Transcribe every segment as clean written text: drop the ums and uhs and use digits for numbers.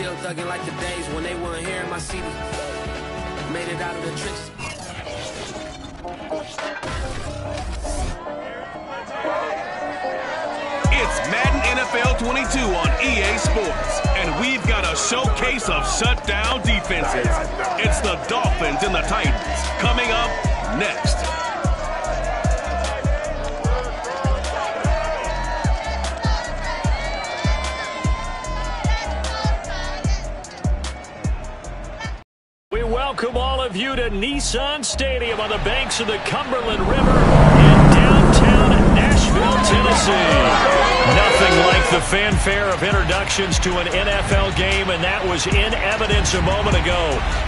Still thugging like the days when they weren't hearing my CD. Made it out of the tricks. It's Madden NFL 22 on EA Sports, and we've got a showcase of shutdown defenses. It's the Dolphins and the Titans coming up next. We welcome all of you to Nissan Stadium on the banks of the Cumberland River in downtown Nashville, Tennessee. Nothing like the fanfare of introductions to an NFL game, and that was in evidence a moment ago.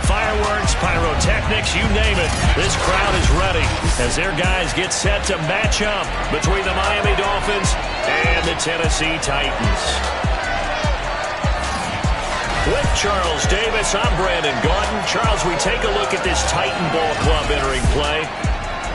Fireworks, pyrotechnics, you name it. This crowd is ready as their guys get set to match up between the Miami Dolphins and the Tennessee Titans. With Charles Davis, I'm Brandon Gaudin. Charles, we take a look at this Titan Ball Club entering play.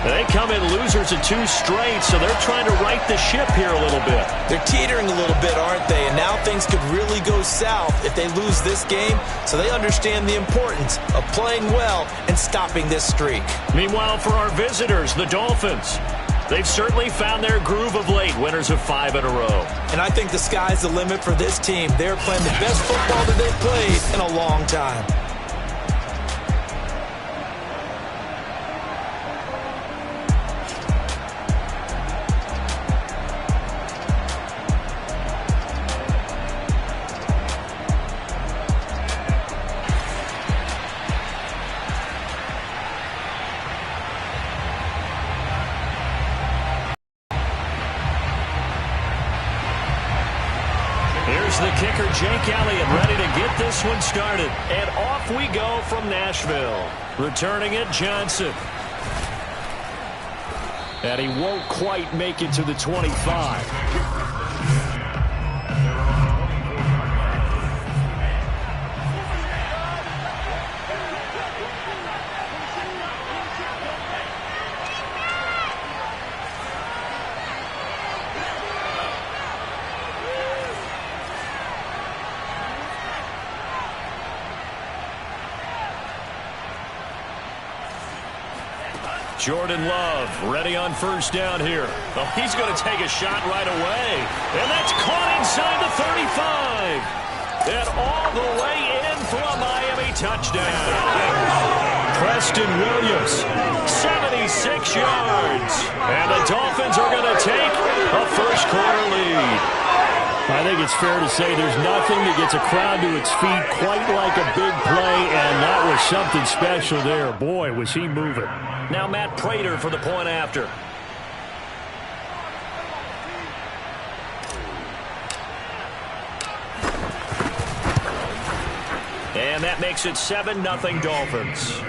They come in losers of 2 straight, so they're trying to right the ship here a little bit. They're teetering a little bit, aren't they? And now things could really go south if they lose this game, so they understand the importance of playing well and stopping this streak. Meanwhile, for our visitors, the Dolphins, they've certainly found their groove of late, winners of 5 in a row. And I think the sky's the limit for this team. They're playing the best football that they've played in a long time. Here's the kicker, Jake Elliott, ready to get this one started. And off we go from Nashville. Returning it, Johnson. And he won't quite make it to the 25. Jordan Love ready on first down here. Oh, he's going to take a shot right away. And that's caught inside the 35. And all the way in for a Miami touchdown. Preston Williams, 76 yards. And the Dolphins are going to take a first-quarter lead. I think it's fair to say there's nothing that gets a crowd to its feet quite like a big play, and that was something special there. Boy, was he moving. Now Matt Prater for the point after. And that makes it 7-0 Dolphins.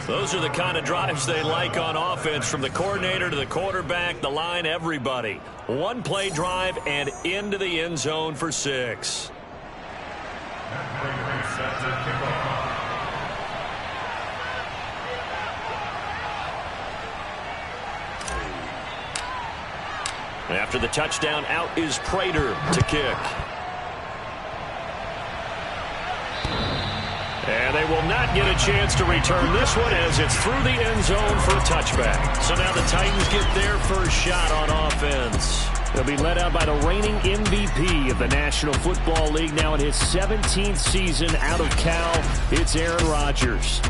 Those are the kind of drives they like on offense, from the coordinator to the quarterback, the line, everybody. One play drive and into the end zone for 6. After the touchdown, out is Prater to kick. And they will not get a chance to return this one as it's through the end zone for a touchback. So now the Titans get their first shot on offense. They'll be led out by the reigning MVP of the National Football League, now in his 17th season out of Cal. It's Aaron Rodgers.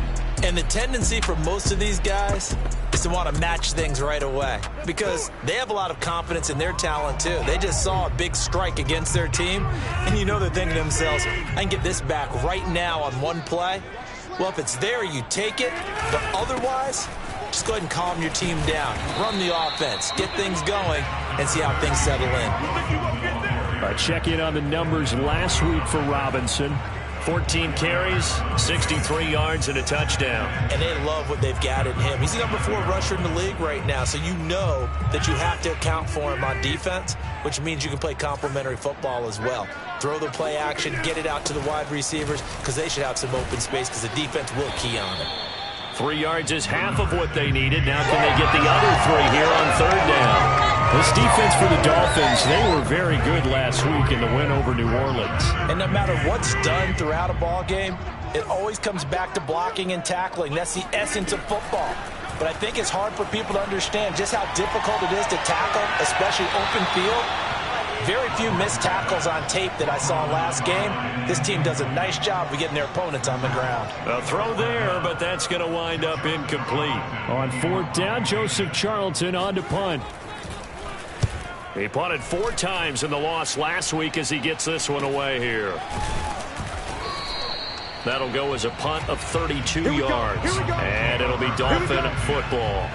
And the tendency for most of these guys is to want to match things right away because they have a lot of confidence in their talent too. They just saw a big strike against their team, and you know they're thinking to themselves, I can get this back right now on one play. Well, if it's there, you take it, but otherwise, just go ahead and calm your team down. Run the offense, get things going, and see how things settle in. All right, check in on the numbers last week for Robinson. 14 carries, 63 yards, and a touchdown. And they love what they've got in him. He's the number 4 rusher in the league right now, so you know that you have to account for him on defense, which means you can play complementary football as well. Throw the play action, get it out to the wide receivers, because they should have some open space because the defense will key on it. 3 yards is half of what they needed. Now can they get the other 3 here on third down? This defense for the Dolphins, they were very good last week in the win over New Orleans. And no matter what's done throughout a ball game, it always comes back to blocking and tackling. That's the essence of football. But I think it's hard for people to understand just how difficult it is to tackle, especially open field. Very few missed tackles on tape that I saw last game. This team does a nice job of getting their opponents on the ground. A throw there, but that's going to wind up incomplete. On fourth down, Joseph Charlton on to punt. He punted 4 times in the loss last week as he gets this one away here. That'll go as a punt of 32 yards. And it'll be Dolphin football.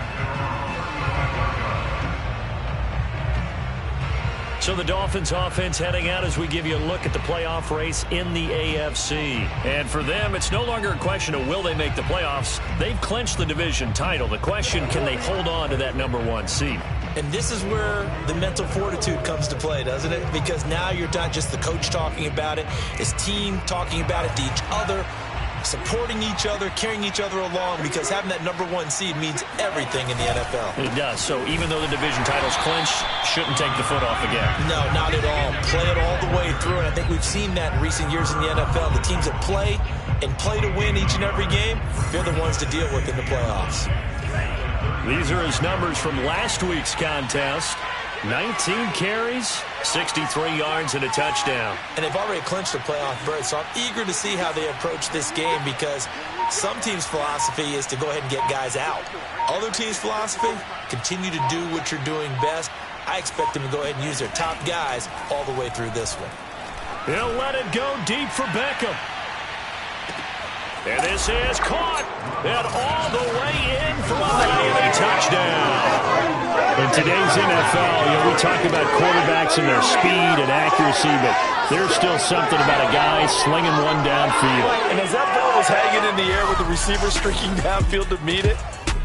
So the Dolphins offense heading out as we give you a look at the playoff race in the AFC. And for them, it's no longer a question of will they make the playoffs. They've clinched the division title. The question, can they hold on to that #1 seed? And this is where the mental fortitude comes to play, doesn't it? Because now you're not just the coach talking about it, it's team talking about it to each other, supporting each other, carrying each other along, because having that #1 seed means everything in the NFL. It does. So even though the division title's clinched, shouldn't take the foot off again. No, not at all. Play it all the way through, and I think we've seen that in recent years in the NFL. The teams that play and play to win each and every game, they're the ones to deal with in the playoffs. These are his numbers from last week's contest. 19 carries, 63 yards, and a touchdown. And they've already clinched a playoff berth, so I'm eager to see how they approach this game, because some teams' philosophy is to go ahead and get guys out. Other teams' philosophy, continue to do what you're doing best. I expect them to go ahead and use their top guys all the way through this one. He'll let it go deep for Beckham. And this is caught, and all the way in for a Miami touchdown. In today's NFL, we talk about quarterbacks and their speed and accuracy, but there's still something about a guy slinging one downfield. And as that ball was hanging in the air with the receiver streaking downfield to meet it,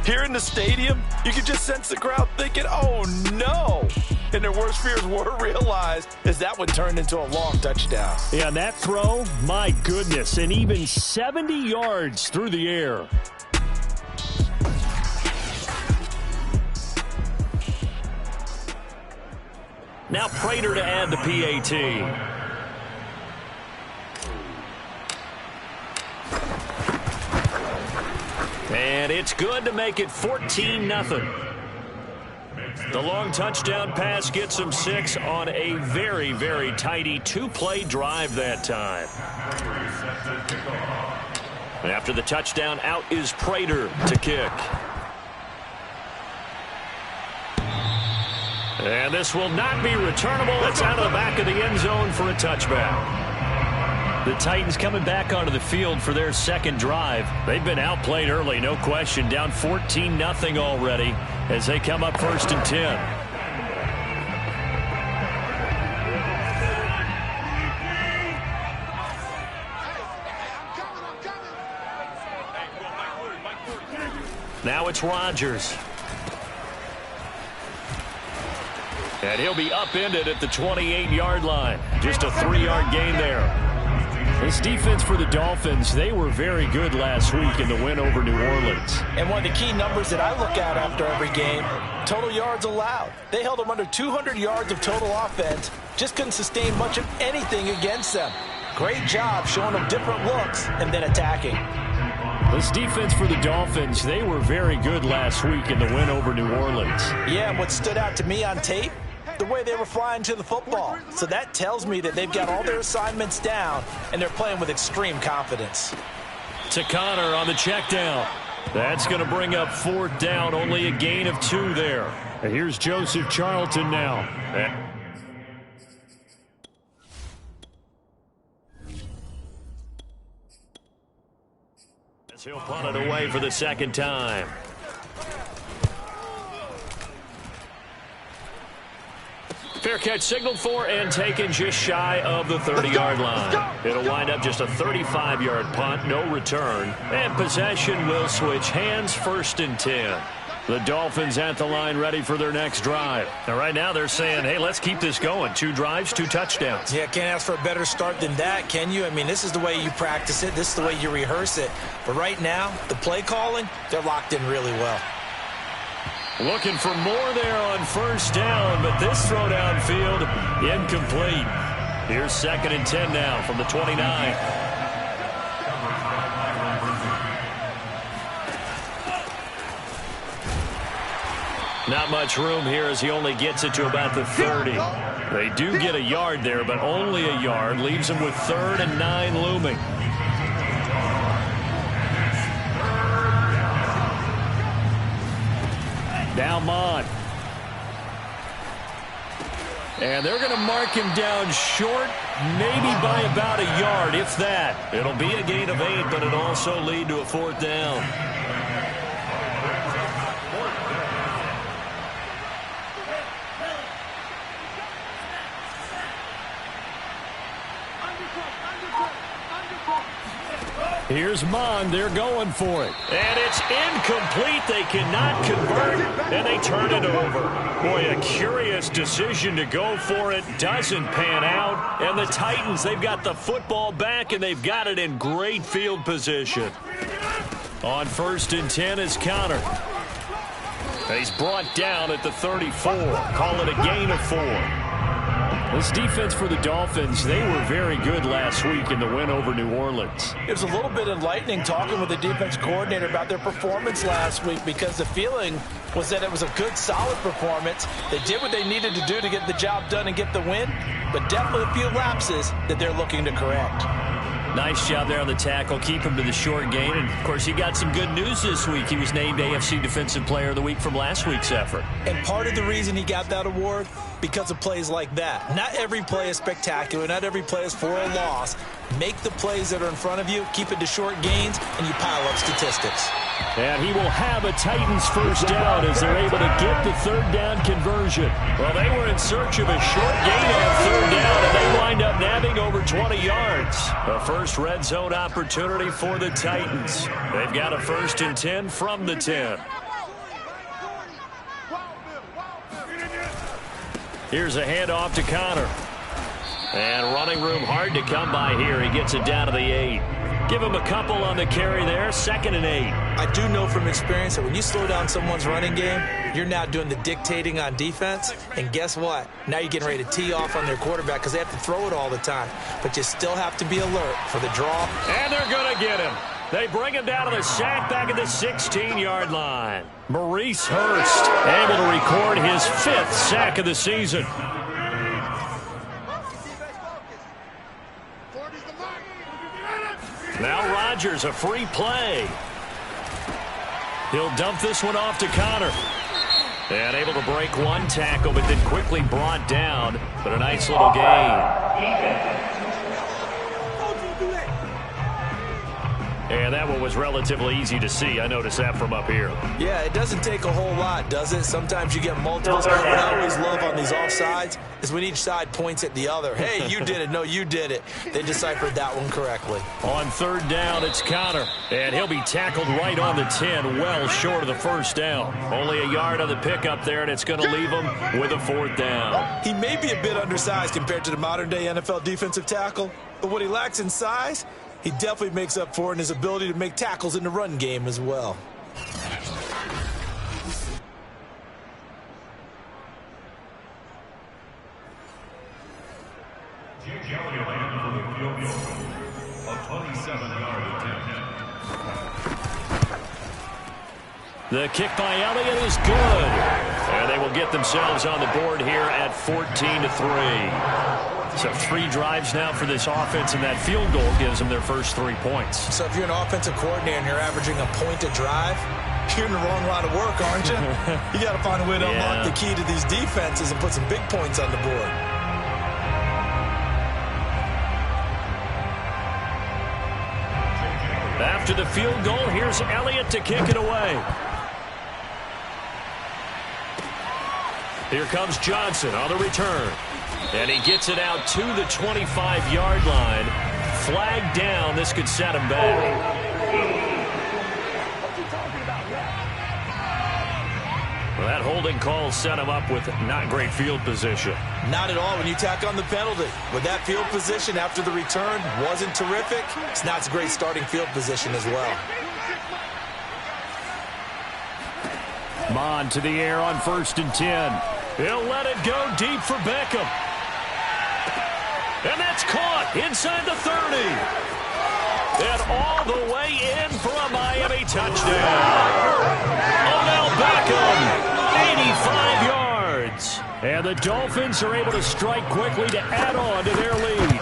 here in the stadium, you could just sense the crowd thinking, oh, no. And their worst fears were realized as that one turned into a long touchdown. Yeah, that throw, my goodness, and even 70 yards through the air. Now Prater to add the PAT. And it's good to make it 14-0. The long touchdown pass gets him 6 on a very, very tidy 2-play drive that time. And after the touchdown, out is Prater to kick. And this will not be returnable. It's out of the back of the end zone for a touchback. The Titans coming back onto the field for their second drive. They've been outplayed early, no question. Down 14-0 already as they come up 1st and 10. Now it's Rodgers. And he'll be upended at the 28-yard line. Just a 3-yard gain there. This defense for the Dolphins, they were very good last week in the win over New Orleans. And one of the key numbers that I look at after every game, total yards allowed. They held them under 200 yards of total offense. Just couldn't sustain much of anything against them. Great job showing them different looks and then attacking. This defense for the Dolphins, they were very good last week in the win over New Orleans. Yeah, and what stood out to me on tape, the way they were flying to the football. So that tells me that they've got all their assignments down and they're playing with extreme confidence. To Connor on the check down. That's going to bring up 4th down, only a gain of 2 there. And here's Joseph Charlton now. As he'll punt it away for the second time. Fair catch signaled for and taken just shy of the 30-yard line. It'll wind up just a 35-yard punt, no return. And possession will switch hands, 1st and 10. The Dolphins at the line ready for their next drive. Now right now they're saying, hey, let's keep this going. 2 drives, 2 touchdowns. Yeah, can't ask for a better start than that, can you? I mean, this is the way you practice it. This is the way you rehearse it. But right now, the play calling, they're locked in really well. Looking for more there on first down, but this throw downfield incomplete. Here's 2nd and 10 now from the 29. Not much room here as he only gets it to about the 30. They do get a yard there, but only a yard. Leaves him with 3rd and 9 looming. Now Mond. And they're going to mark him down short, maybe by about a yard, if that. It'll be a gain of 8, but it'll also lead to a 4th down. Here's Mond. They're going for it. And it's incomplete. They cannot convert, and they turn it over. Boy, a curious decision to go for it. Doesn't pan out. And the Titans, they've got the football back, and they've got it in great field position. On 1st and 10 is Connor. He's brought down at the 34. Call it a gain of 4. This defense for the Dolphins, they were very good last week in the win over New Orleans. It was a little bit enlightening talking with the defense coordinator about their performance last week because the feeling was that it was a good, solid performance. They did what they needed to do to get the job done and get the win, but definitely a few lapses that they're looking to correct. Nice job there on the tackle. Keep him to the short gain. And, of course, he got some good news this week. He was named AFC Defensive Player of the Week from last week's effort. And part of the reason he got that award, because of plays like that. Not every play is spectacular. Not every play is for a loss. Make the plays that are in front of you, keep it to short gains, and you pile up statistics. And he will have a Titans first down as they're able to get the 3rd down conversion. Well, they were in search of a short gain on 3rd down, and they wind up nabbing over 20 yards. A first red zone opportunity for the Titans. They've got a 1st and 10 from the 10. Here's a handoff to Connor. And running room hard to come by here. He gets it down to the 8. Give him a couple on the carry there. 2nd and 8. I do know from experience that when you slow down someone's running game, you're now doing the dictating on defense. And guess what? Now you're getting ready to tee off on their quarterback because they have to throw it all the time. But you still have to be alert for the draw. And they're going to get him. They bring him down to the sack back at the 16-yard line. Maurice Hurst able to record his 5th sack of the season. Now Rodgers, a free play. He'll dump this one off to Connor. And able to break one tackle, but then quickly brought down. But a nice little gain. And that one was relatively easy to see. I noticed that from up here. Yeah, it doesn't take a whole lot, does it? Sometimes you get multiples. What I always love on these offsides is when each side points at the other. Hey, you did it. No, you did it. They deciphered that one correctly. On 3rd down, it's Connor. And he'll be tackled right on the 10, well short of the 1st down. Only a yard on the pickup there, and it's going to leave him with a 4th down. He may be a bit undersized compared to the modern-day NFL defensive tackle, but what he lacks in size, he definitely makes up for it in his ability to make tackles in the run game as well. The kick by Elliott is good. And they will get themselves on the board here at 14-3. So 3 drives now for this offense, and that field goal gives them their first 3 points. So if you're an offensive coordinator and you're averaging a point a drive, you're in the wrong line of work, aren't you? You got to find a way to unlock the key to these defenses and put some big points on the board. After the field goal, here's Elliott to kick it away. Here comes Johnson on the return. And he gets it out to the 25-yard line. Flag down. This could set him back. Well, that holding call set him up with not great field position. Not at all when you tack on the penalty. With that field position after the return wasn't terrific, it's not a great starting field position as well. Mon to the air on 1st and 10. He'll let it go deep for Beckham. And that's caught inside the 30. And all the way in for a Miami touchdown. Odell Beckham, 85 yards. And the Dolphins are able to strike quickly to add on to their lead.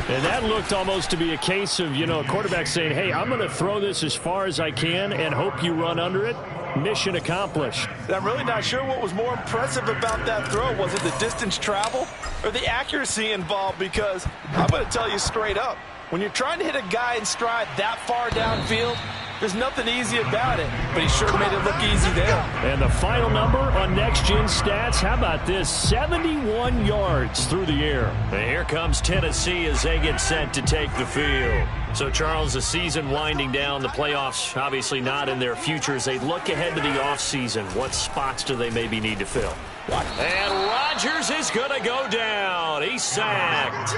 And that looked almost to be a case of, a quarterback saying, hey, I'm going to throw this as far as I can and hope you run under it. Mission accomplished. I'm really not sure what was more impressive about that throw. Was it the distance travel or the accuracy involved? Because I'm going to tell you straight up, when you're trying to hit a guy in stride that far downfield, there's nothing easy about it, but he sure made it look easy there. And the final number on Next Gen Stats, how about this? 71 yards through the air. And here comes Tennessee as they get set to take the field. So, Charles, the season winding down, the playoffs obviously not in their future. As they look ahead to the offseason, what spots do they maybe need to fill? And Rodgers is going to go down. He's sacked.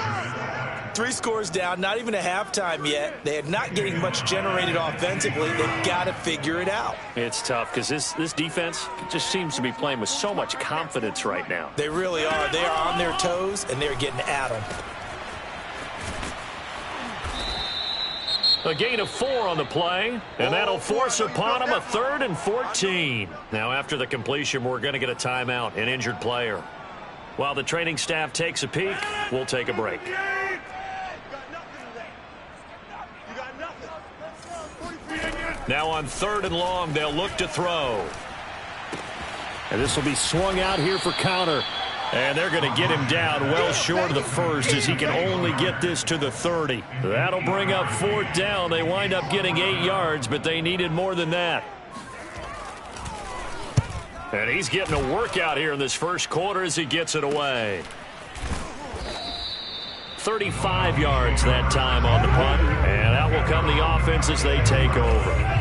3 scores down, not even a halftime yet. They are not getting much generated offensively. They've got to figure it out. It's tough because this defense just seems to be playing with so much confidence right now. They really are. They are on their toes, and they're getting at them. A gain of 4 on the play, and that'll force upon him a 3rd and 14. Now, after the completion, we're going to get a timeout, an injured player. While the training staff takes a peek, we'll take a break. Now on 3rd and long, they'll look to throw. And this will be swung out here for counter. And they're going to get him down well short of the first as he can only get this to the 30. That'll bring up 4th down. They wind up getting 8 yards, but they needed more than that. And he's getting a workout here in this first quarter as he gets it away. 35 yards that time on the punt. And out will come the offense as they take over.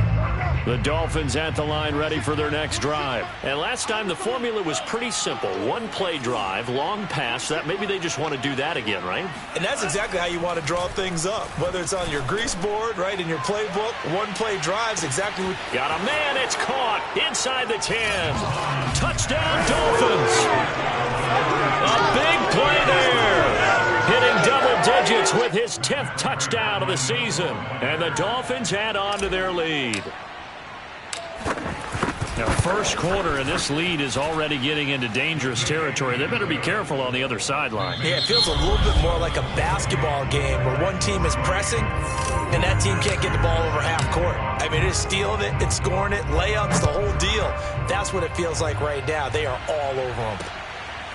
The Dolphins at the line ready for their next drive. And last time the formula was pretty simple. 1-play drive, long pass. That maybe they just want to do that again, right? And that's exactly how you want to draw things up. Whether it's on your grease board, right, in your playbook, 1-play drives exactly what... Got a man, it's caught inside the 10. Touchdown Dolphins. A big play there. Hitting double digits with his 10th touchdown of the season. And the Dolphins add on to their lead. Now, first quarter, and this lead is already getting into dangerous territory. They better be careful on the other sideline. Yeah, it feels a little bit more like a basketball game where one team is pressing and that team can't get the ball over half court. I mean, it's stealing it, it's scoring it, layups, the whole deal. That's what it feels like right now. They are all over them.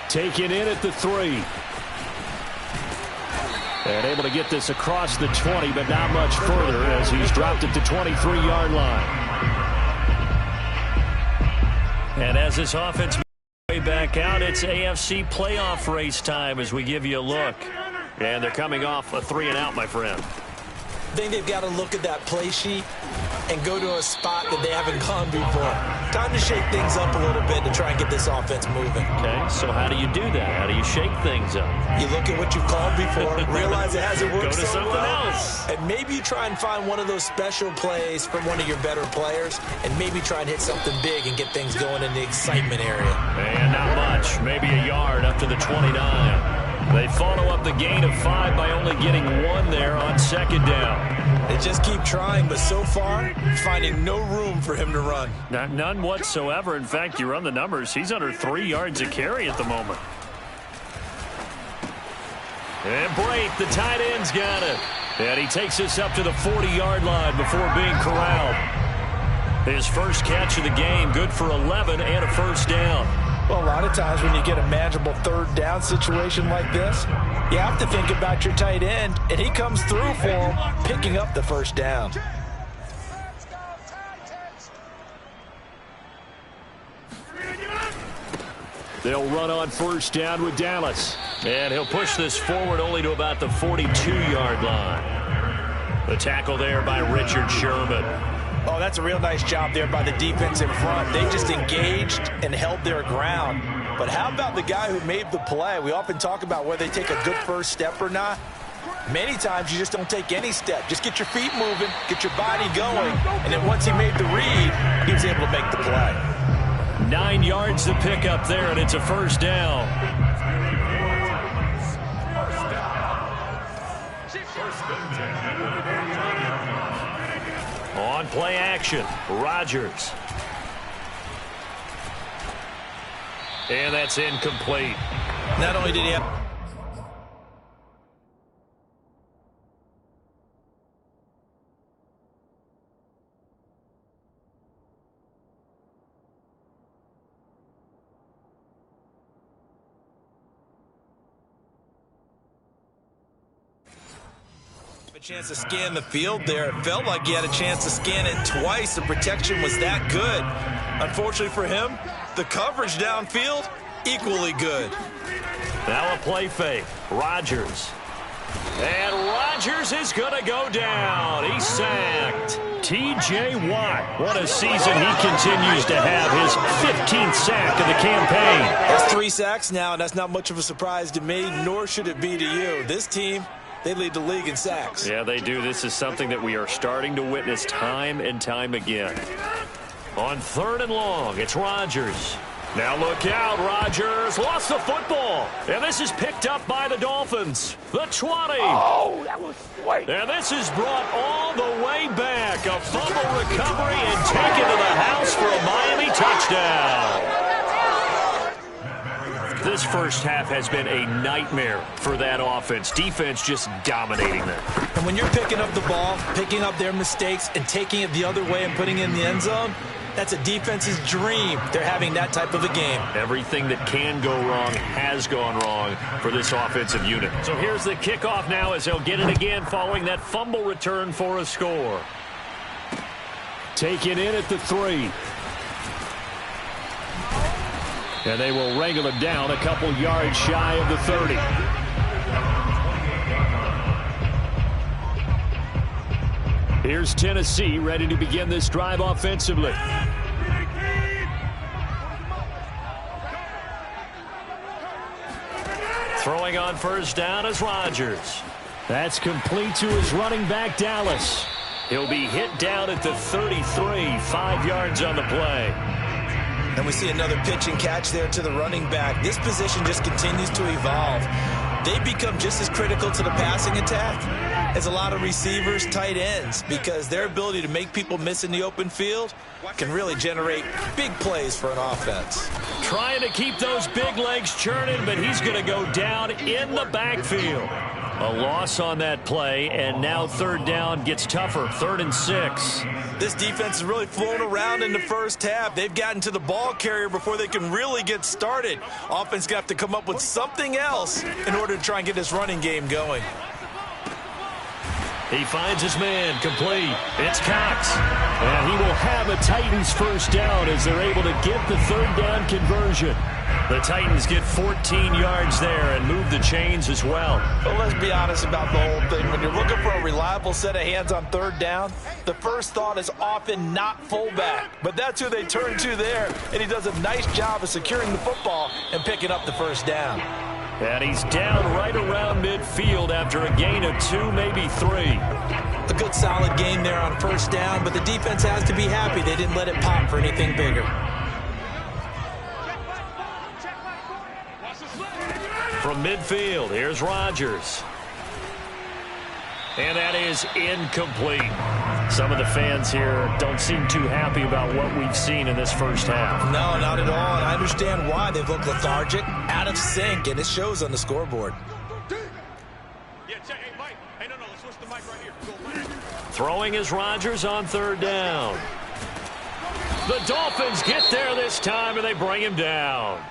Taken in at the 3. And able to get this across the 20, but not much further as he's dropped at the 23-yard line. And as this offense moves way back out, it's AFC playoff race time as we give you a look. And they're coming off a 3-and-out, my friend. I think they've got to look at that play sheet and go to a spot that they haven't gone before. Time to shake things up a little bit to try and get this offense moving. Okay, so how do you do that? How do you shake things up? You look at what you've called before, realize it hasn't worked Go to so something well, else. and maybe you try and find one of those special plays from one of your better players, and maybe try and hit something big and get things going in the excitement area. And not much, maybe a yard up to the 29. They follow up the gain of 5 by only getting 1 there on 2nd down. They just keep trying, but so far, finding no room for him to run. None whatsoever. In fact, you run the numbers. He's under 3 yards a carry at the moment. And Brate, the tight end's got it. And he takes us up to the 40-yard line before being corralled. His first catch of the game, good for 11 and a first down. Well, a lot of times when you get a manageable 3rd down situation like this, you have to think about your tight end, and he comes through for him, picking up the first down. They'll run on first down with Dallas. And he'll push this forward only to about the 42-yard line. The tackle there by Richard Sherman. Oh, that's a real nice job there by the defense in front. They just engaged and held their ground. But how about the guy who made the play? We often talk about whether they take a good first step or not. Many times you just don't take any step. Just get your feet moving, get your body going, and then once he made the read, he was able to make the play. 9 yards to pick up there, and it's a first down. On play action, Rodgers. And that's incomplete. Not only did he have... a chance to scan the field there. It felt like he had a chance to scan it twice. The protection was that good. Unfortunately for him, the coverage downfield, equally good. Now a play fake. Rodgers. And Rodgers is going to go down. He's sacked. T.J. Watt. What a season he continues to have. His 15th sack of the campaign. That's 3 sacks now, and that's not much of a surprise to me, nor should it be to you. This team, they lead the league in sacks. Yeah, they do. This is something that we are starting to witness time and time again. On 3rd and long, it's Rodgers. Now look out, Rodgers lost the football. And this is picked up by the Dolphins. The 20. Oh, that was sweet. And this is brought all the way back. A fumble recovery and taken to the house for a Miami touchdown. This first half has been a nightmare for that offense. Defense just dominating them. And when you're picking up the ball, picking up their mistakes, and taking it the other way and putting it in the end zone, that's a defense's dream. They're having that type of a game. Everything that can go wrong has gone wrong for this offensive unit. So here's the kickoff now as they'll get it again following that fumble return for a score. Taken in at the 3. And they will wrangle it down a couple yards shy of the 30. Here's Tennessee ready to begin this drive offensively. Throwing on first down is Rodgers. That's complete to his running back, Dallas. He'll be hit down at the 33, 5 yards on the play. And we see another pitch and catch there to the running back. This position just continues to evolve. They become just as critical to the passing attack as a lot of receivers, tight ends, because their ability to make people miss in the open field can really generate big plays for an offense. Trying to keep those big legs churning, but he's going to go down in the backfield. A loss on that play, and now 3rd down gets tougher, 3rd and 6. This defense is really flown around in the first half. They've gotten to the ball carrier before they can really get started. Offense got to come up with something else in order to try and get this running game going. He finds his man, complete. It's Cox. And he will have a Titans first down as they're able to get the 3rd down conversion. The Titans get 14 yards there and move the chains as well. But let's be honest about the whole thing. When you're looking for a reliable set of hands on 3rd down, the first thought is often not fullback. But that's who they turn to there, and he does a nice job of securing the football and picking up the first down. And he's down right around midfield after a gain of 2, maybe 3. A good solid game there on first down, but the defense has to be happy they didn't let it pop for anything bigger. From midfield, here's Rodgers. And that is incomplete. Some of the fans here don't seem too happy about what we've seen in this first half. No, not at all. And I understand why. They've looked lethargic, out of sync, and it shows on the scoreboard. Throwing is Rodgers on 3rd down. The Dolphins get there this time, and they bring him down.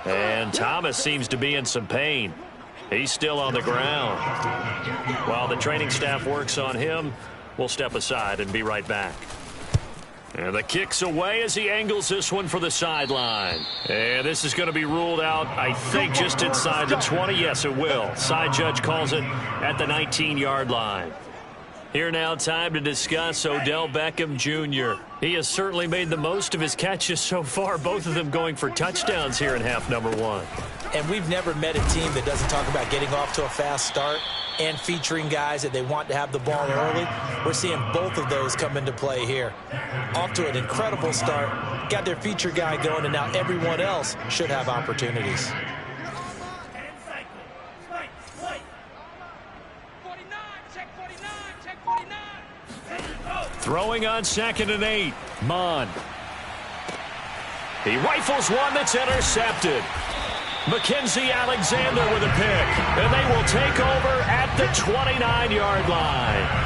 And Thomas seems to be in some pain. He's still on the ground. While the training staff works on him, we'll step aside and be right back. And the kick's away as he angles this one for the sideline. And this is going to be ruled out, I think, just inside the 20. Yes, it will. Side judge calls it at the 19-yard line. Here now, time to discuss Odell Beckham Jr. He has certainly made the most of his catches so far, both of them going for touchdowns here in half number 1. And we've never met a team that doesn't talk about getting off to a fast start and featuring guys that they want to have the ball early. We're seeing both of those come into play here. Off to an incredible start, got their feature guy going, and now everyone else should have opportunities. Throwing on 2nd and 8. Mon. He rifles one that's intercepted. Mackenzie Alexander with a pick. And they will take over at the 29-yard line.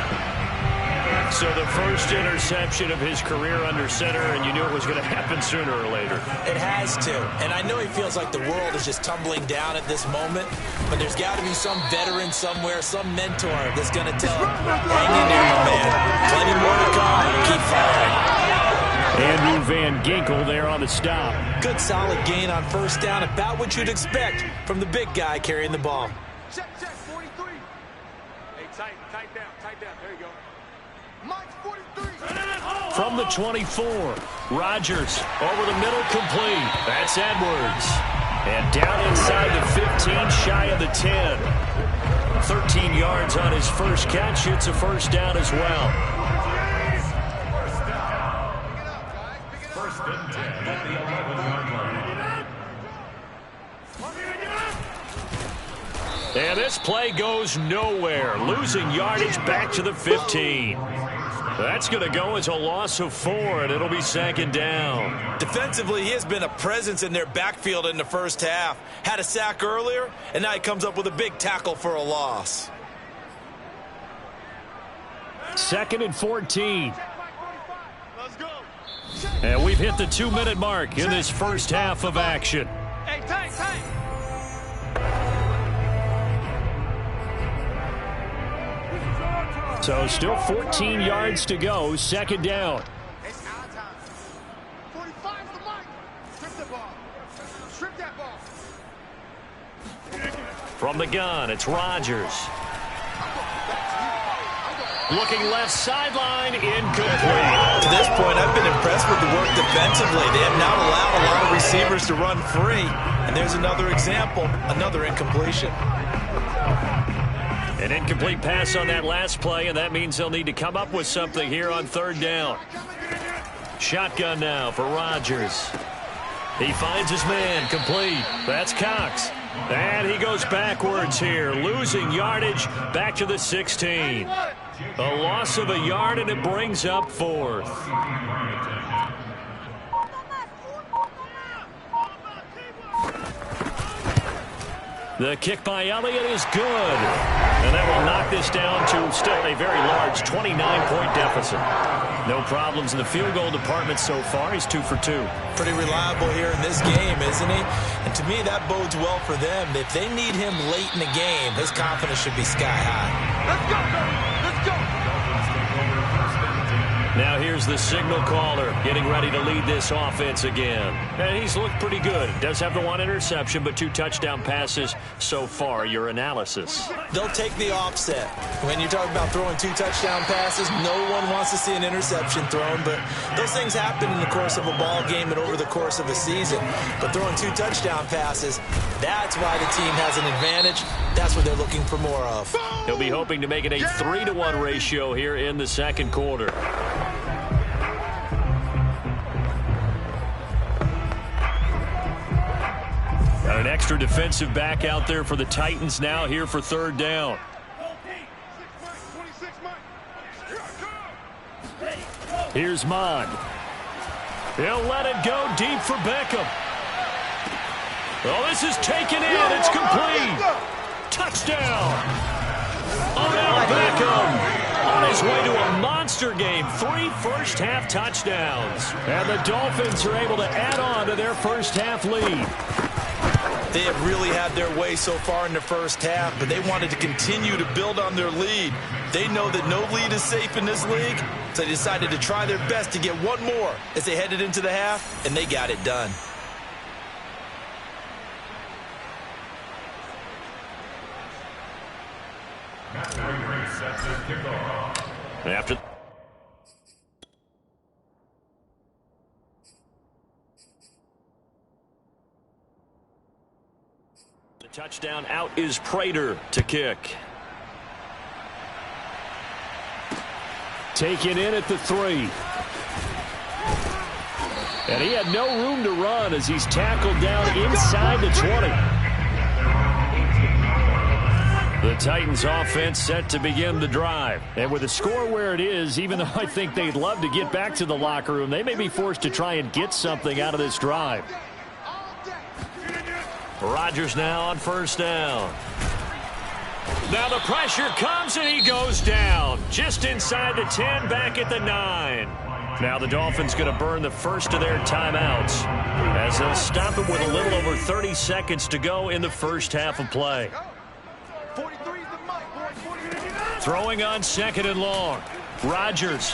So the first interception of his career under center, and you knew it was going to happen sooner or later. It has to. And I know he feels like the world is just tumbling down at this moment, but there's got to be some veteran somewhere, some mentor that's going to tell him, hang in there, my man. Plenty more to come. Keep firing. Andrew Van Ginkel there on the stop. Good solid gain on first down, about what you'd expect from the big guy carrying the ball. Check, 43. Hey, tight down. There you go. Mike's 43. From the 24, Rodgers over the middle, complete. That's Edwards. And down inside the 15, shy of the 10. 13 yards on his first catch. It's a first down as well. First and 10 at the 11-yard line. And this play goes nowhere. Losing yardage back to the 15. That's going to go as a loss of 4, and it'll be 2nd down. Defensively, he has been a presence in their backfield in the first half. Had a sack earlier, and now he comes up with a big tackle for a loss. 2nd and 14. Let's go. And we've hit the 2-minute mark in this first half of action. Hey, tight. So still 14 yards to go, 2nd down. It's our time. 45 to Mike. Strip the ball. Strip that ball. From the gun, it's Rodgers. Looking left sideline, incomplete. To this point, I've been impressed with the work defensively. They have not allowed a lot of receivers to run free. And there's another example, another incompletion. An incomplete pass on that last play, and that means they'll need to come up with something here on 3rd down. Shotgun now for Rodgers. He finds his man, complete. That's Cox. And he goes backwards here, losing yardage back to the 16. A loss of a yard, and it brings up 4th. The kick by Elliott is good. And that will knock this down to still a very large 29-point deficit. No problems in the field goal department so far. He's 2 for 2. Pretty reliable here in this game, isn't he? And to me, that bodes well for them. If they need him late in the game, his confidence should be sky high. Let's go, baby. Let's go. Now here's the signal caller getting ready to lead this offense again. And he's looked pretty good. Does have the 1 interception, but 2 touchdown passes so far. Your analysis. They'll take the offset. When you talk about throwing 2 touchdown passes, no one wants to see an interception thrown, but those things happen in the course of a ball game and over the course of a season. But throwing 2 touchdown passes, that's why the team has an advantage. That's what they're looking for more of. He'll be hoping to make it a 3-to-1 ratio here in the 2nd quarter. Got an extra defensive back out there for the Titans now here for 3rd down. Here's Mon. He'll let it go deep for Beckham. Oh, this is taken in. It's complete. Touchdown. Odell Beckham on his way to a monster game. 3 first-half touchdowns. And the Dolphins are able to add on to their first-half lead. They have really had their way so far in the first half, but they wanted to continue to build on their lead. They know that no lead is safe in this league, so they decided to try their best to get one more as they headed into the half, and they got it done. After the touchdown, out is Prater to kick. Taken in at the 3. And he had no room to run as he's tackled down inside the 20. The Titans offense set to begin the drive. And with the score where it is, even though I think they'd love to get back to the locker room, they may be forced to try and get something out of this drive. Rodgers now on first down. Now the pressure comes and he goes down. Just inside the 10, back at the 9. Now the Dolphins going to burn the first of their timeouts as they'll stop it with a little over 30 seconds to go in the first half of play. Throwing on second and long. Rodgers.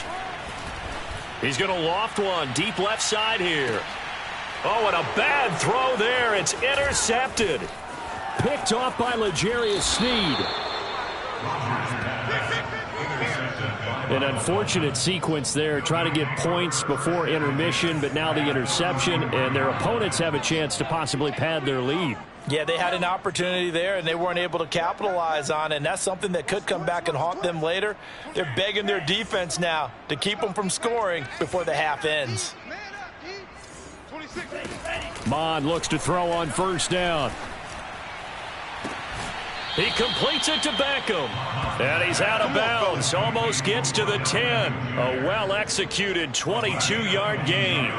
He's going to loft one deep left side here. Oh, and a bad throw there. It's intercepted. Picked off by L'Jarius Sneed. An unfortunate sequence there. Try to get points before intermission, but now the interception, and their opponents have a chance to possibly pad their lead. Yeah, they had an opportunity there, and they weren't able to capitalize on it, and that's something that could come back and haunt them later. They're begging their defense now to keep them from scoring before the half ends. Mond looks to throw on first down. He completes it to Beckham. And he's out of bounds. Almost gets to the 10. A well-executed 22-yard gain.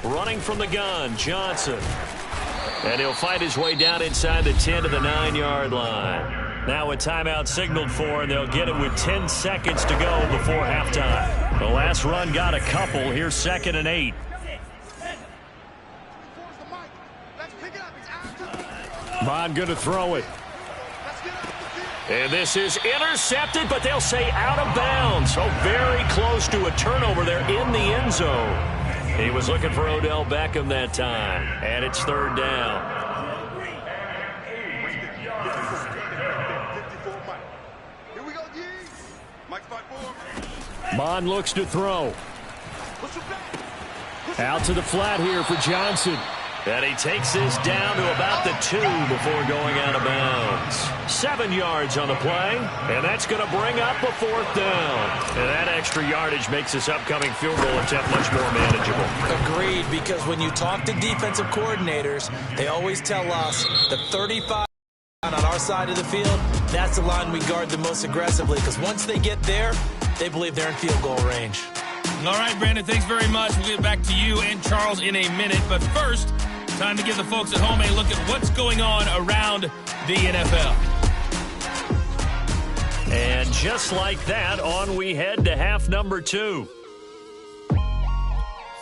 Running from the gun, Johnson. And he'll fight his way down inside the 10 to the 9-yard line. Now a timeout signaled for, and they'll get it with 10 seconds to go before halftime. The last run got a couple. Here's 2nd and 8. Bond going to throw it. And this is intercepted, but they'll say out of bounds. So very close to a turnover there in the end zone. He was looking for Odell Beckham that time. And it's 3rd down. Bond looks to throw. Out to the flat here for Johnson. And he takes this down to about the 2 before going out of bounds. 7 yards on the play, and that's going to bring up a 4th down. And that extra yardage makes this upcoming field goal attempt much more manageable. Agreed, because when you talk to defensive coordinators, they always tell us the 35 on our side of the field, that's the line we guard the most aggressively, because once they get there, they believe they're in field goal range. All right, Brandon, thanks very much. We'll get back to you and Charles in a minute. But first, time to give the folks at home a look at what's going on around the NFL. And just like that, on we head to half number 2.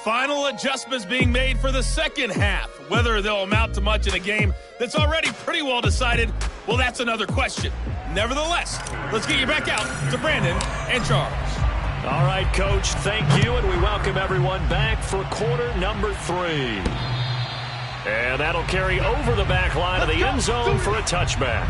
Final adjustments being made for the second half. Whether they'll amount to much in a game that's already pretty well decided, well, that's another question. Nevertheless, let's get you back out to Brandon and Charles. All right, Coach, thank you, and we welcome everyone back for quarter number 3. And that'll carry over the back line of the end zone for a touchback.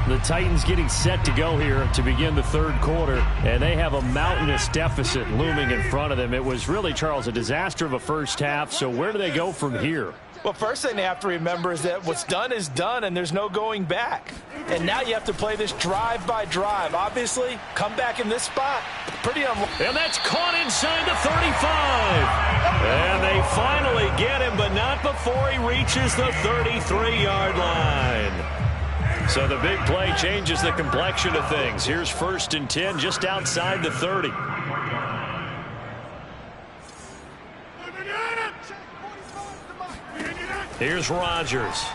The Titans getting set to go here to begin the 3rd quarter, and they have a mountainous deficit looming in front of them. It was really, Charles, a disaster of a first half, so where do they go from here? Well, first thing they have to remember is that what's done is done, and there's no going back. And now you have to play this drive by drive. Obviously, come back in this spot, pretty unlikely. And that's caught inside the 35. And they finally get him, but not before he reaches the 33-yard line. So the big play changes the complexion of things. Here's 1st and 10 just outside the 30. Here's Rodgers.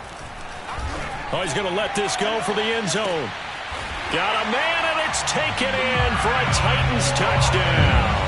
Oh, he's going to let this go for the end zone. Got a man, and it's taken in for a Titans touchdown.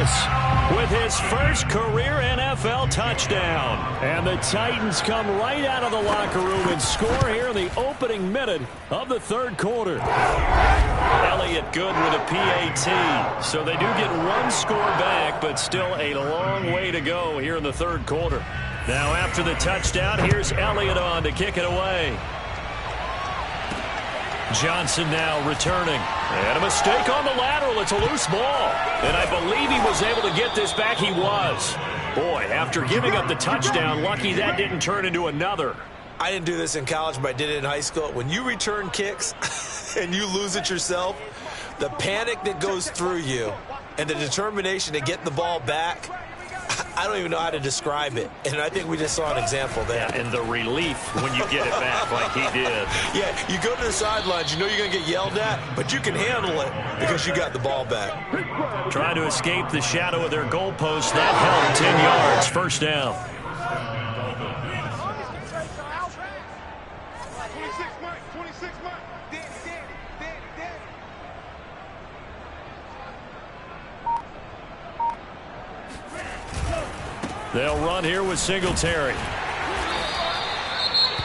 Davis with his first career NFL touchdown. And the Titans come right out of the locker room and score here in the opening minute of the third quarter. Elliott good with a PAT. So they do get one score back, but still a long way to go here in the third quarter. Now after the touchdown, here's Elliott on to kick it away. Johnson now returning. And a mistake on the lateral. It's a loose ball. And I believe he was able to get this back. He was. Boy, after giving up the touchdown, lucky that didn't turn into another. I didn't do this in college, but I did it in high school. When you return kicks and you lose it yourself, the panic that goes through you and the determination to get the ball back, I don't even know how to describe it. And I think we just saw an example there. Yeah, and the relief when you get it back like he did. Yeah, you go to the sidelines, you know you're going to get yelled at, but you can handle it because you got the ball back. Trying to escape the shadow of their goalpost. That helped. 10 yards, first down. They'll run here with Singletary.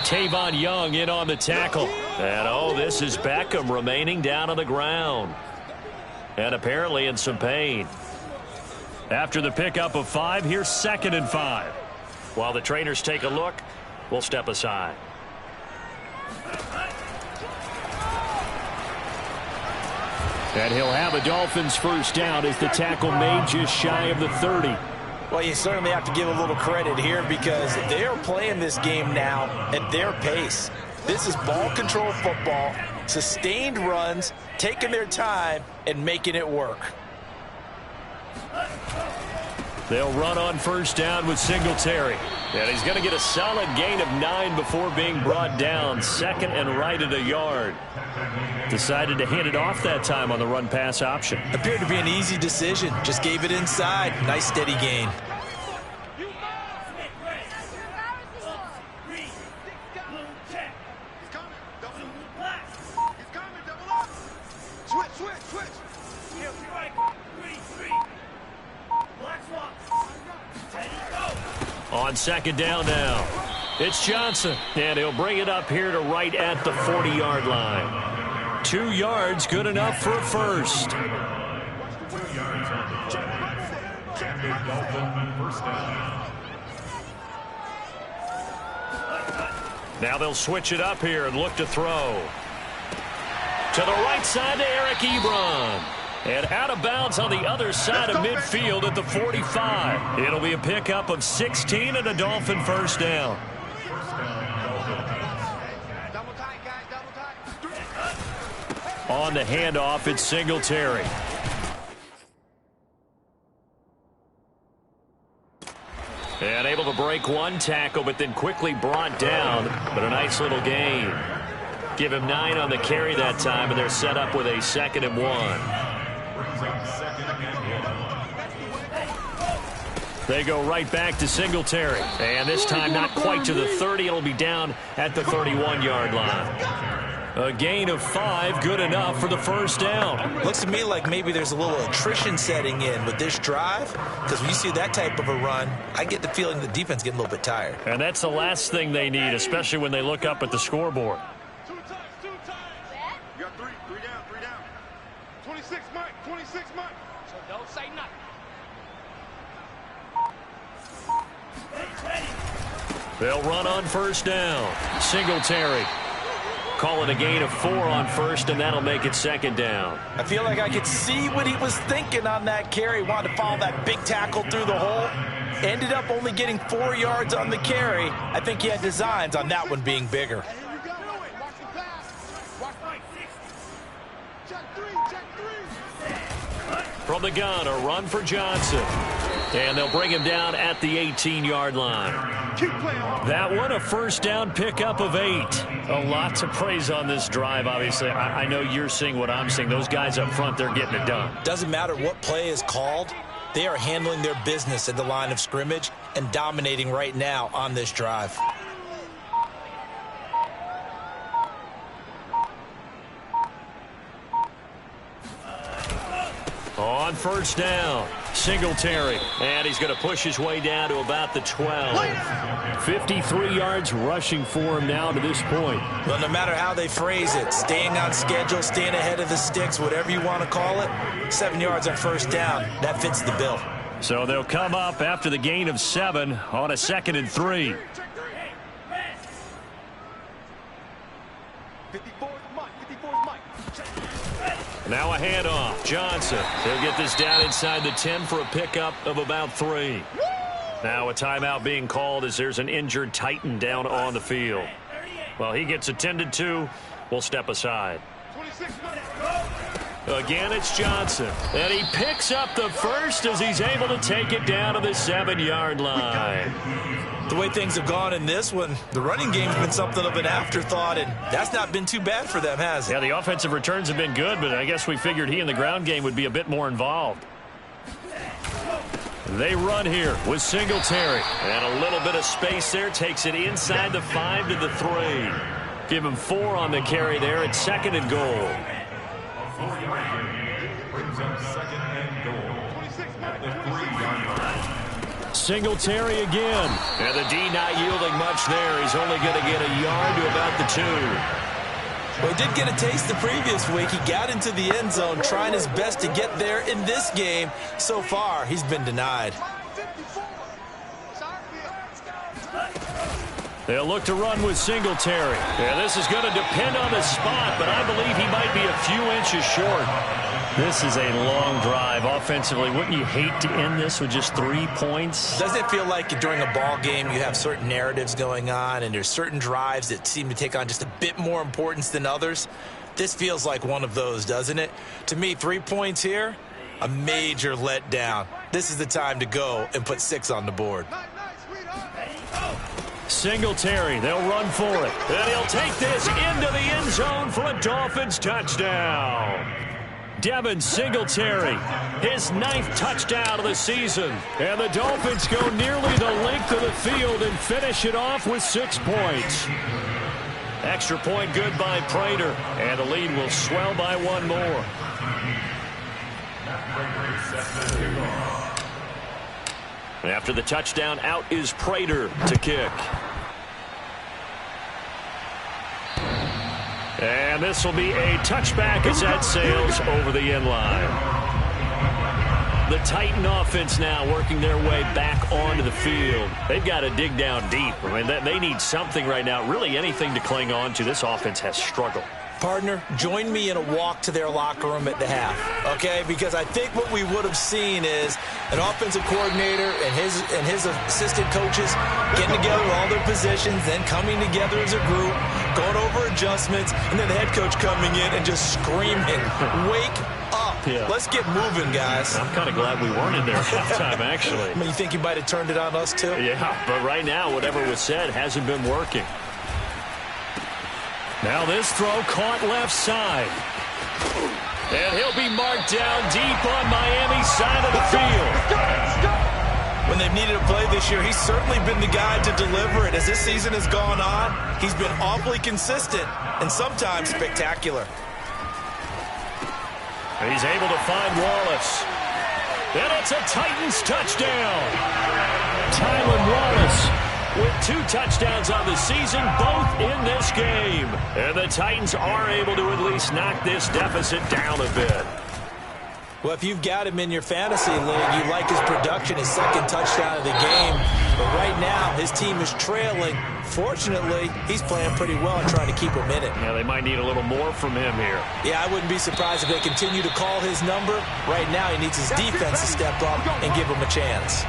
Tavon Young in on the tackle. And, oh, this is Beckham remaining down on the ground. And apparently in some pain. After the pickup of 5, here's 2nd and 5. While the trainers take a look, we'll step aside. And he'll have a Dolphins first down as the tackle made just shy of the 30. Well, you certainly have to give a little credit here because they are playing this game now at their pace. This is ball control football, sustained runs, taking their time, and making it work. They'll run on first down with Singletary. And he's going to get a solid gain of 9 before being brought down. 2nd and right at a yard. Decided to hand it off that time on the run-pass option. Appeared to be an easy decision. Just gave it inside. Nice steady gain. On 2nd down now, it's Johnson, and he'll bring it up here to right at the 40-yard line. 2 yards, good enough for a first. 2 yards on the play. Dolphin first down. Now they'll switch it up here and look to throw. To the right side to Eric Ebron. And out of bounds on the other side of midfield at the 45. It'll be a pickup of 16 and a Dolphin first down. On the handoff, it's Singletary. And able to break one tackle, but then quickly brought down. But a nice little gain. Give him 9 on the carry that time, and they're set up with a 2nd and 1. They go right back to Singletary. And this time not quite to the 30. It'll be down at the 31-yard line. A gain of 5, good enough for the first down. Looks to me like maybe there's a little attrition setting in with this drive. Because when you see that type of a run, I get the feeling the defense getting a little bit tired. And that's the last thing they need, especially when they look up at the scoreboard. 2 times. You got 3 down. 26, Mike. 26, Mike. So don't say nothing. They'll run on first down. Singletary. Call it a gain of 4 on first, and that'll make it 2nd down. I feel like I could see what he was thinking on that carry. Wanted to follow that big tackle through the hole. Ended up only getting 4 yards on the carry. I think he had designs on that one being bigger. From the gun, a run for Johnson. And they'll bring him down at the 18-yard line. That one, a first down pickup of 8. A lot to praise on this drive, obviously. I know you're seeing what I'm seeing. Those guys up front, they're getting it done. Doesn't matter what play is called. They are handling their business at the line of scrimmage and dominating right now on this drive. On first down, Singletary, and he's going to push his way down to about the 12. 53 yards rushing for him now to this point. Well, no matter how they phrase it, staying on schedule, staying ahead of the sticks, whatever you want to call it, 7 yards on first down, that fits the bill. So they'll come up after the gain of 7 on a 2nd and 3. Now a handoff. Johnson. He'll get this down inside the 10 for a pickup of about 3. Now a timeout being called as there's an injured Titan down on the field. Well, he gets attended to. We'll step aside. Again, it's Johnson. And he picks up the first as he's able to take it down to the 7-yard line. The way things have gone in this one, the running game's been something of an afterthought, and that's not been too bad for them, has it? Yeah, the offensive returns have been good, but I guess we figured he in the ground game would be a bit more involved. They run here with Singletary. And a little bit of space there. Takes it inside the 5 to the 3. Give him 4 on the carry there. It's 2nd and goal. Brings up 2nd and goal at the 3-yard line. Singletary again. And the D not yielding much there. He's only going to get a yard to about the 2. Well, he did get a taste the previous week. He got into the end zone trying his best to get there in this game. So far, he's been denied. They'll look to run with Singletary. Yeah, this is going to depend on the spot, but I believe he might be a few inches short. This is a long drive offensively. Wouldn't you hate to end this with just 3 points? Doesn't it feel like during a ball game you have certain narratives going on and there's certain drives that seem to take on just a bit more importance than others? This feels like one of those, doesn't it? To me, 3 points here, a major letdown. This is the time to go and put 6 on the board. Singletary, they'll run for it. And he'll take this into the end zone for a Dolphins touchdown. Devin Singletary, his 9th touchdown of the season. And the Dolphins go nearly the length of the field and finish it off with 6 points. Extra point good by Prater. And the lead will swell by 1 more. After the touchdown, out is Prater to kick. And this will be a touchback as that sails over the end line. The Titan offense now working their way back onto the field. They've got to dig down deep. I mean, they need something right now, really anything to cling on to. This offense has struggled. Partner, join me in a walk to their locker room at the half, okay? Because I think what we would have seen is an offensive coordinator and his assistant coaches getting together all their positions, then coming together as a group, going over adjustments, and then the head coach coming in and just screaming, "Wake up. Yeah. Let's get moving, guys." I'm kind of glad we weren't in there at halftime, actually. I mean, you think you might have turned it on us, too? Yeah, but right now, whatever was said hasn't been working. Now this throw caught left side. And he'll be marked down deep on Miami's side of the field. When they've needed a play this year, he's certainly been the guy to deliver it. As this season has gone on, he's been awfully consistent and sometimes spectacular. He's able to find Wallace. And it's a Titans touchdown. Tylan Wallace with 2 touchdowns on the season, both in this game. And the Titans are able to at least knock this deficit down a bit. Well, if you've got him in your fantasy league, you like his production, his 2nd touchdown of the game. But right now, his team is trailing. Fortunately, he's playing pretty well and trying to keep him in it. Yeah, they might need a little more from him here. Yeah, I wouldn't be surprised if they continue to call his number. Right now, he needs his defense to step up and give him a chance.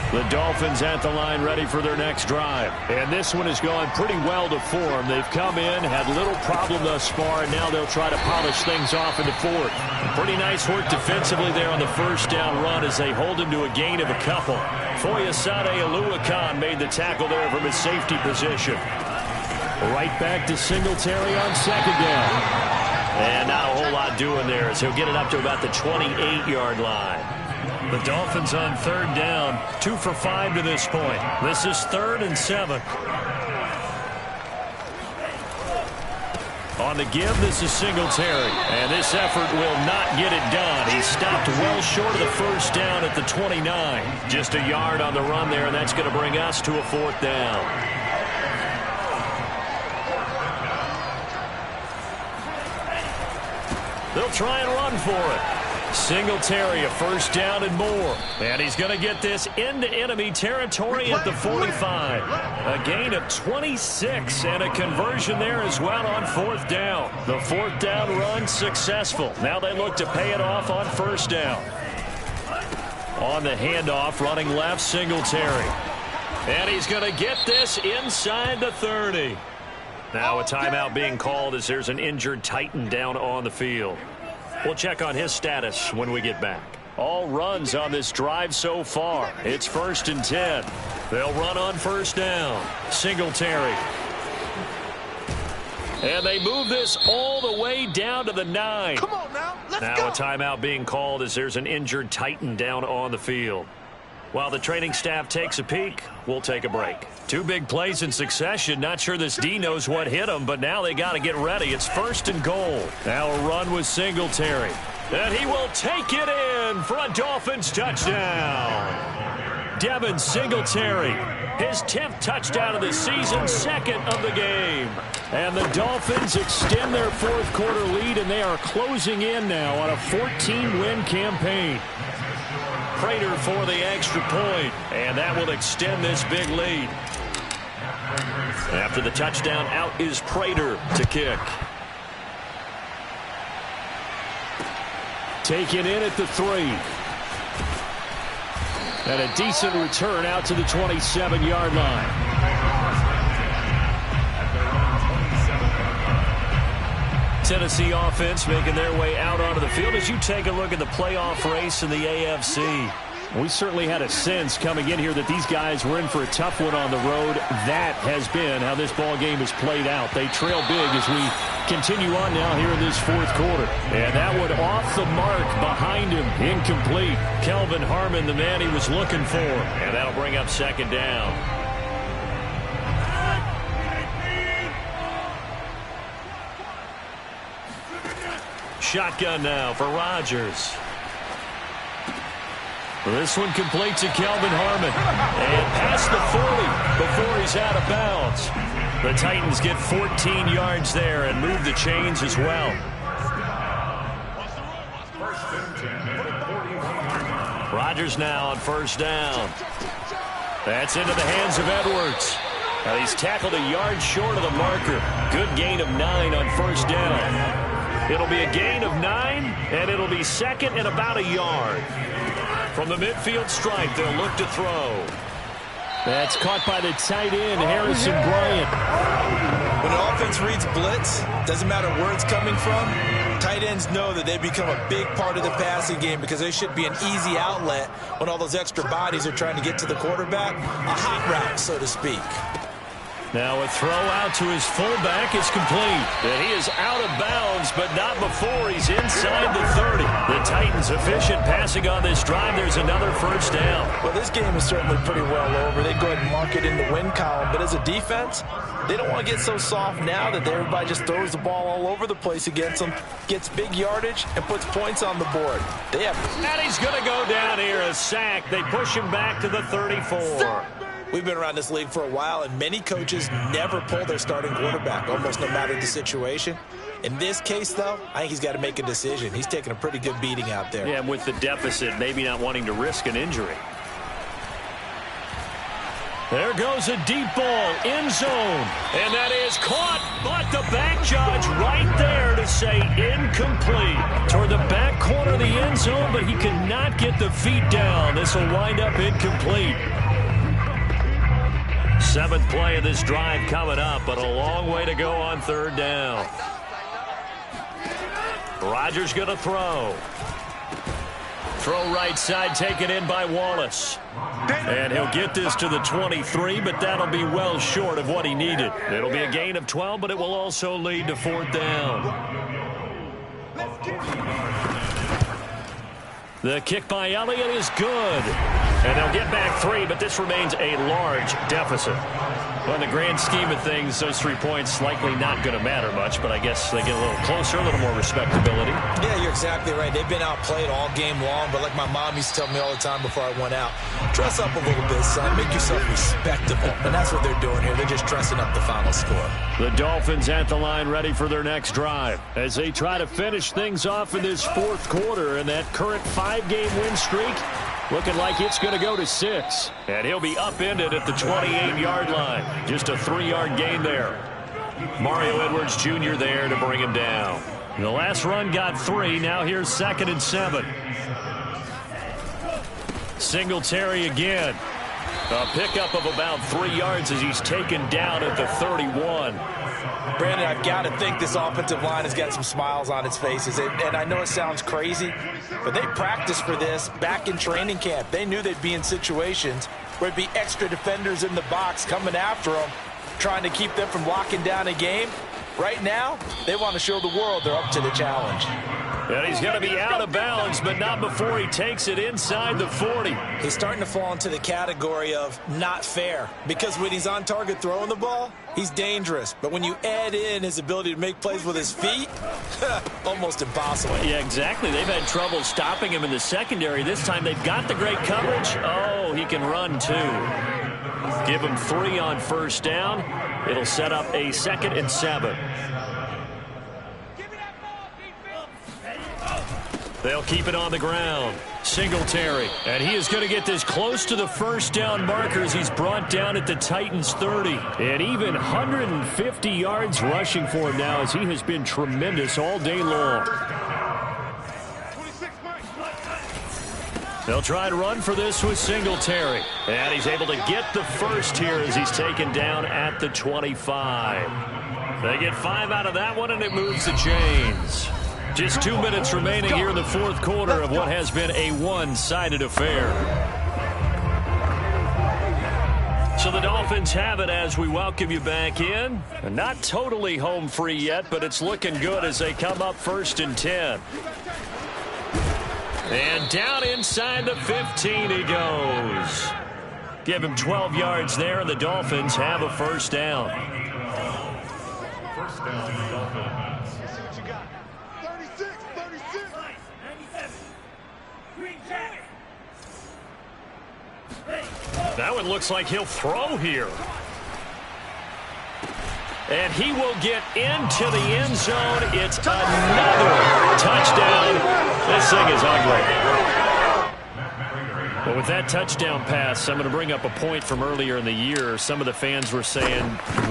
The Dolphins at the line ready for their next drive. And this one has gone pretty well to form. They've come in, had little problem thus far, and now they'll try to polish things off in the 4th. Pretty nice work defensively there on the first down run as they hold him to a gain of a couple. Foyesade Aluakan made the tackle there from his safety position. Right back to Singletary on 2nd down. And not a whole lot doing there as he'll get it up to about the 28-yard line. The Dolphins on 3rd down, 2 for 5 to this point. This is 3rd and 7. On the give, this is Singletary. And this effort will not get it done. He stopped well short of the first down at the 29. Just a yard on the run there, and that's going to bring us to a 4th down. They'll try and run for it. Singletary, a 1st down and more. And he's going to get this into enemy territory at the 45. A gain of 26 and a conversion there as well on 4th down. The 4th down run successful. Now they look to pay it off on 1st down. On the handoff, running left, Singletary. And he's going to get this inside the 30. Now a timeout being called as there's an injured Titan down on the field. We'll check on his status when we get back. All runs on this drive so far. It's 1st and 10. They'll run on 1st down. Singletary. And they move this all the way down to the 9. Come on now, let's go. Now a timeout being called as there's an injured Titan down on the field. While the training staff takes a peek, we'll take a break. 2 big plays in succession. Not sure this D knows what hit him, but now they got to get ready. It's 1st and goal. Now a run with Singletary. And he will take it in for a Dolphins touchdown. Devin Singletary, his 10th touchdown of the season, 2nd of the game. And the Dolphins extend their 4th quarter lead, and they are closing in now on a 14-win campaign. Prater for the extra point, and that will extend this big lead. After the touchdown, out is Prater to kick. Taken in at the 3. And a decent return out to the 27-yard line. Tennessee offense making their way out onto the field as you take a look at the playoff race in the AFC. We certainly had a sense coming in here that these guys were in for a tough one on the road. That has been how this ball game has played out. They trail big as we continue on now here in this 4th quarter. And that one off the mark behind him. Incomplete. Kelvin Harmon, the man he was looking for. And that'll bring up 2nd down. Shotgun now for Rodgers. This one complete to Kelvin Harmon. And past the 40 before he's out of bounds. The Titans get 14 yards there and move the chains as well. Rodgers now on 1st down. That's into the hands of Edwards. Now he's tackled a yard short of the marker. Good gain of 9 on 1st down. It'll be a gain of 9, and it'll be 2nd and about a yard. From the midfield stripe, they'll look to throw. That's caught by the tight end, Harrison Bryant. When the offense reads blitz, doesn't matter where it's coming from, tight ends know that they become a big part of the passing game because they should be an easy outlet when all those extra bodies are trying to get to the quarterback. A hot route, so to speak. Now a throw out to his fullback is complete. And he is out of bounds, but not before he's inside the 30. The Titans efficient passing on this drive. There's another 1st down. Well, this game is certainly pretty well over. They go ahead and mark it in the win column. But as a defense, they don't want to get so soft now that everybody just throws the ball all over the place against them, gets big yardage, and puts points on the board. They have. And he's going to go down here, a sack. They push him back to the 34. We've been around this league for a while, and many coaches never pull their starting quarterback, almost no matter the situation. In this case, though, I think he's got to make a decision. He's taking a pretty good beating out there. Yeah, with the deficit, maybe not wanting to risk an injury. There goes a deep ball, end zone, and that is caught, but the back judge right there to say incomplete. Toward the back corner of the end zone, but he could not get the feet down. This will wind up incomplete. 7th play of this drive coming up, but a long way to go on 3rd down. Rodgers going to throw. Throw right side taken in by Wallace. And he'll get this to the 23, but that'll be well short of what he needed. It'll be a gain of 12, but it will also lead to 4th down. The kick by Elliott is good. And they'll get back 3, but this remains a large deficit. Well, in the grand scheme of things, those 3 points likely not going to matter much, but I guess they get a little closer, a little more respectability. Yeah, you're exactly right. They've been outplayed all game long, but like my mom used to tell me all the time before I went out, dress up a little bit, son. Make yourself respectable. And that's what they're doing here. They're just dressing up the final score. The Dolphins at the line ready for their next drive as they try to finish things off in this fourth quarter, and that current 5-game win streak looking like it's going to go to 6. And he'll be upended at the 28-yard line. Just a 3-yard gain there. Mario Edwards Jr. there to bring him down. The last run got 3. Now here's 2nd and 7. Singletary again. A pickup of about 3 yards as he's taken down at the 31. Brandon, I've got to think this offensive line has got some smiles on its faces. And I know it sounds crazy, but they practiced for this back in training camp. They knew they'd be in situations where there'd be extra defenders in the box coming after them, trying to keep them from locking down a game. Right now, they want to show the world they're up to the challenge. And he's going to be out of bounds, but not before he takes it inside the 40. He's starting to fall into the category of not fair, because when he's on target throwing the ball, he's dangerous. But when you add in his ability to make plays with his feet, almost impossible. Yeah, exactly. They've had trouble stopping him in the secondary. This time they've got the great coverage. Oh, he can run too. Give him 3 on first down. It'll set up a 2nd and 7. They'll keep it on the ground. Singletary. And he is going to get this close to the first down marker as he's brought down at the Titans' 30. And even 150 yards rushing for him now as he has been tremendous all day long. They'll try and run for this with Singletary. And he's able to get the first here as he's taken down at the 25. They get 5 out of that one, and it moves the chains. Just 2 minutes remaining here in the fourth quarter of what has been a one-sided affair. So the Dolphins have it as we welcome you back in. Not totally home free yet, but it's looking good as they come up 1st and 10. And down inside the 15 he goes. Give him 12 yards there, and the Dolphins have a first down. First down, Dolphins. That one looks like he'll throw here. And he will get into the end zone. It's another touchdown. This thing is ugly. Well, with that touchdown pass, I'm going to bring up a point from earlier in the year. Some of the fans were saying,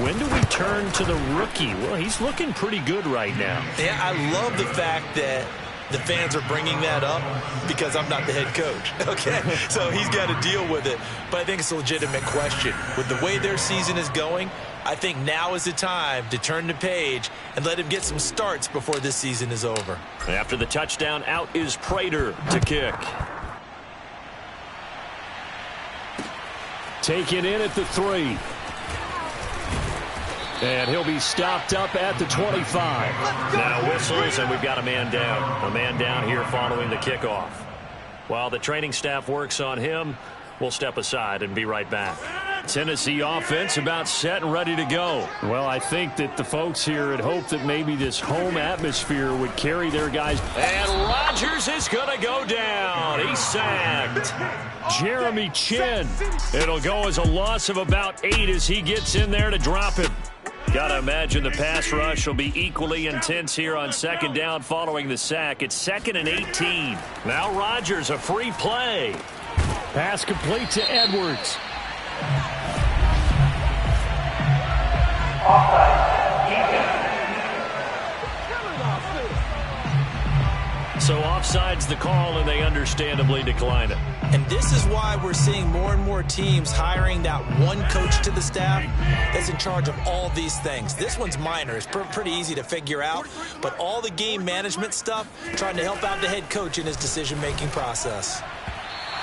when do we turn to the rookie? Well, he's looking pretty good right now. Yeah, I love the fact that the fans are bringing that up because I'm not the head coach, okay? So he's got to deal with it. But I think it's a legitimate question. With the way their season is going, I think now is the time to turn the page and let him get some starts before this season is over. After the touchdown, out is Prater to kick. Taken in at the 3. And he'll be stopped up at the 25. Now whistles, and we've got a man down. A man down here following the kickoff. While the training staff works on him, we'll step aside and be right back. Tennessee offense about set and ready to go. Well, I think that the folks here had hoped that maybe this home atmosphere would carry their guys. And Rodgers is going to go down. He's sacked. Jeremy Chin. It'll go as a loss of about 8 as he gets in there to drop him. Got to imagine the pass rush will be equally intense here on 2nd down following the sack. It's 2nd and 18. Now Rodgers, a free play. Pass complete to Edwards. So offside's the call, and they understandably decline it. And this is why we're seeing more and more teams hiring that one coach to the staff that's in charge of all these things. This one's minor. It's pretty easy to figure out. But all the game management stuff, trying to help out the head coach in his decision-making process.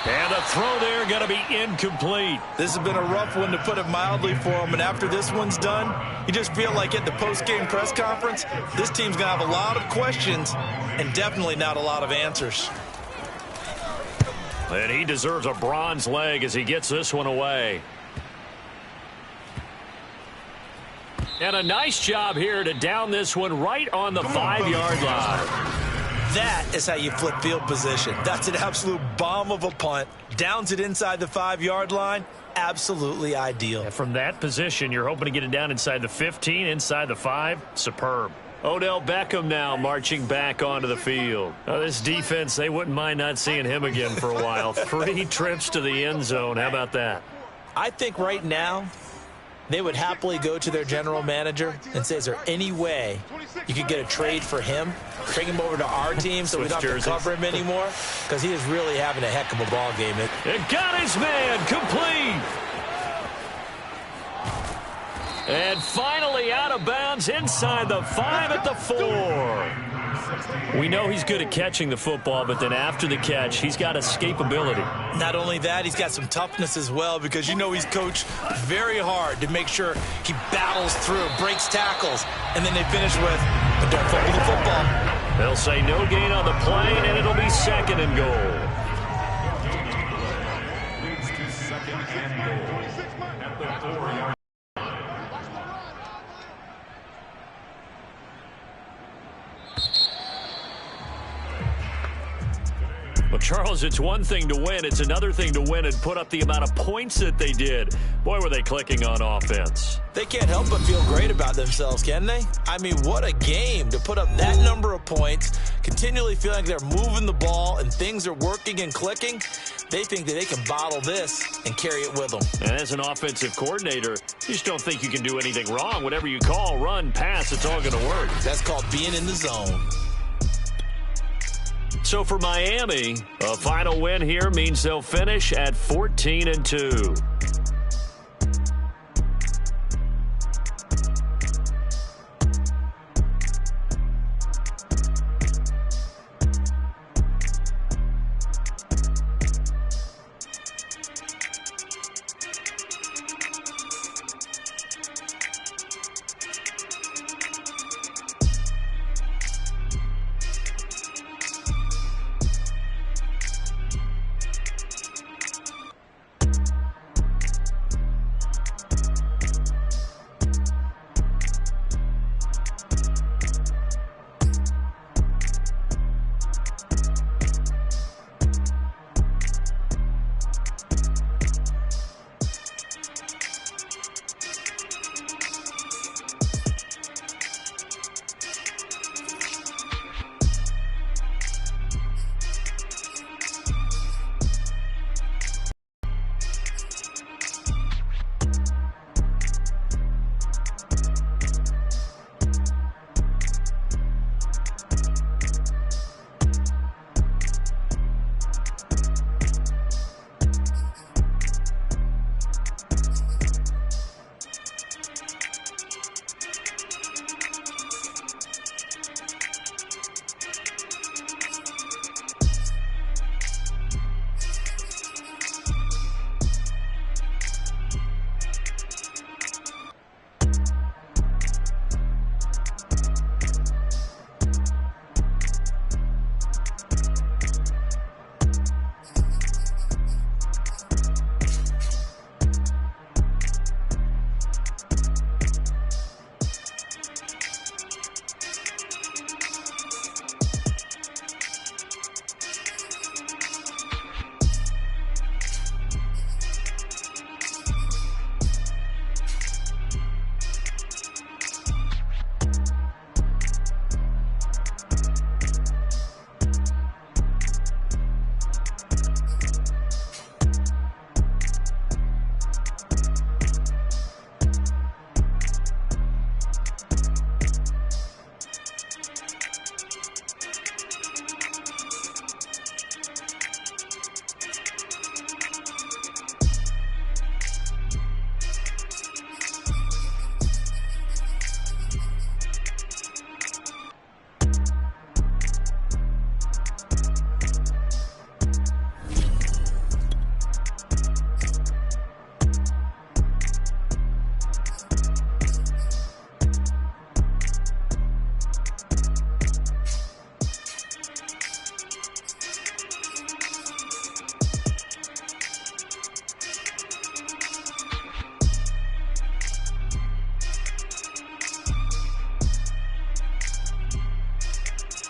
And a throw there going to be incomplete. This has been a rough one, to put it mildly, for him. And after this one's done, you just feel like at the post-game press conference, this team's going to have a lot of questions and definitely not a lot of answers. And he deserves a bronze leg as he gets this one away. And a nice job here to down this one right on the 5-yard line. That is how you flip field position. That's an absolute bomb of a punt. Downs it inside the 5-yard line. Absolutely ideal. And from that position, you're hoping to get it down inside the 15, inside the 5. Superb. Odell Beckham now marching back onto the field. Now, this defense, they wouldn't mind not seeing him again for a while. 3 trips to the end zone. How about that? I think right now they would happily go to their general manager and say, is there any way you could get a trade for him? Bring him over to our team so we don't have to cover him anymore? Because he is really having a heck of a ball game. It got his man complete. And finally out of bounds inside the 5 at the 4. We know he's good at catching the football, but then after the catch, he's got escapability. Not only that, he's got some toughness as well, because you know he's coached very hard to make sure he battles through, breaks tackles, and then they finish with, but don't fumble the football. They'll say no gain on the play, and it'll be 2nd and goal. Leads to 2nd and goal at the 4-yard. Well, Charles, it's one thing to win. It's another thing to win and put up the amount of points that they did. Boy, were they clicking on offense. They can't help but feel great about themselves, can they? I mean, what a game to put up that number of points, continually feeling like they're moving the ball and things are working and clicking. They think that they can bottle this and carry it with them. And as an offensive coordinator, you just don't think you can do anything wrong. Whatever you call, run, pass, it's all going to work. That's called being in the zone. So for Miami, a final win here means they'll finish at 14-2.